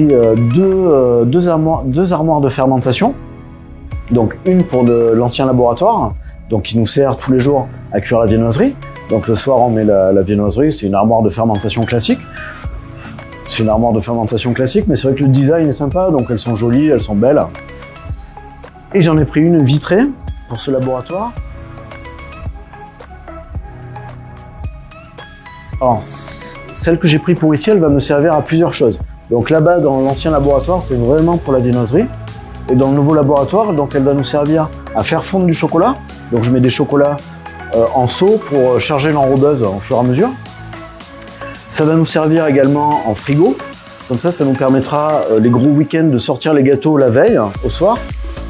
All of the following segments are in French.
pris deux armoires de fermentation. Donc une pour l'ancien laboratoire, donc qui nous sert tous les jours à cuire la viennoiserie. Donc le soir on met la viennoiserie, c'est une armoire de fermentation classique. C'est une armoire de fermentation classique, mais c'est vrai que le design est sympa, donc elles sont jolies, elles sont belles. Et j'en ai pris une vitrée pour ce laboratoire. Alors, celle que j'ai prise pour ici, elle va me servir à plusieurs choses. Donc là-bas, dans l'ancien laboratoire, c'est vraiment pour la viennoiserie. Et dans le nouveau laboratoire, donc elle va nous servir à faire fondre du chocolat. Donc je mets des chocolats en seau pour charger l'enrobeuse au fur et à mesure. Ça va nous servir également en frigo. Comme ça nous permettra les gros week-ends de sortir les gâteaux la veille, au soir,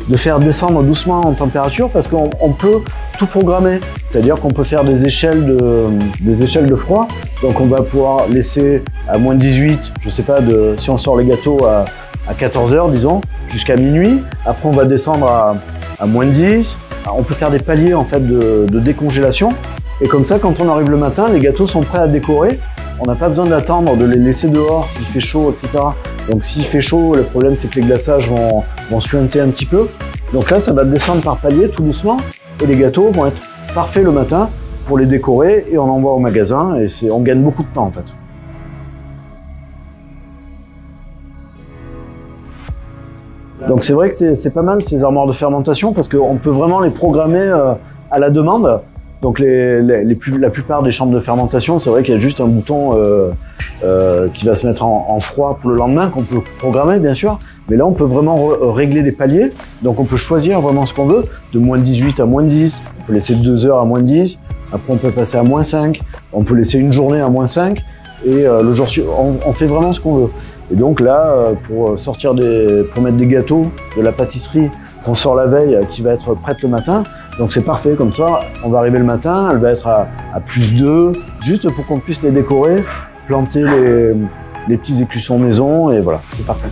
de faire descendre doucement en température parce qu'on peut tout programmer. C'est-à-dire qu'on peut faire des échelles de froid. Donc on va pouvoir laisser à moins 18, je sais pas, si on sort les gâteaux à 14 h, disons, jusqu'à minuit. Après, on va descendre à moins 10. On peut faire des paliers en fait de décongélation. Et comme ça, quand on arrive le matin, les gâteaux sont prêts à décorer. On n'a pas besoin d'attendre de les laisser dehors s'il fait chaud, etc. Donc s'il fait chaud, le problème c'est que les glaçages vont suinter un petit peu. Donc là, ça va descendre par palier tout doucement. Et les gâteaux vont être parfaits le matin pour les décorer. Et on envoie au magasin. Et on gagne beaucoup de temps en fait. Donc c'est vrai que c'est pas mal ces armoires de fermentation parce qu'on peut vraiment les programmer à la demande. Donc la plupart des chambres de fermentation, c'est vrai qu'il y a juste un bouton qui va se mettre en froid pour le lendemain, qu'on peut programmer bien sûr. Mais là on peut vraiment régler des paliers. Donc on peut choisir vraiment ce qu'on veut, de moins 18 à moins 10. On peut laisser 2 heures à moins 10. Après on peut passer à moins 5. On peut laisser une journée à moins 5. Et le jour suivant, on fait vraiment ce qu'on veut. Et donc là, pour mettre des gâteaux de la pâtisserie qu'on sort la veille, qui va être prête le matin, donc c'est parfait comme ça. On va arriver le matin, elle va être à plus 2, juste pour qu'on puisse les décorer, planter les petits écussons maison, et voilà, c'est parfait.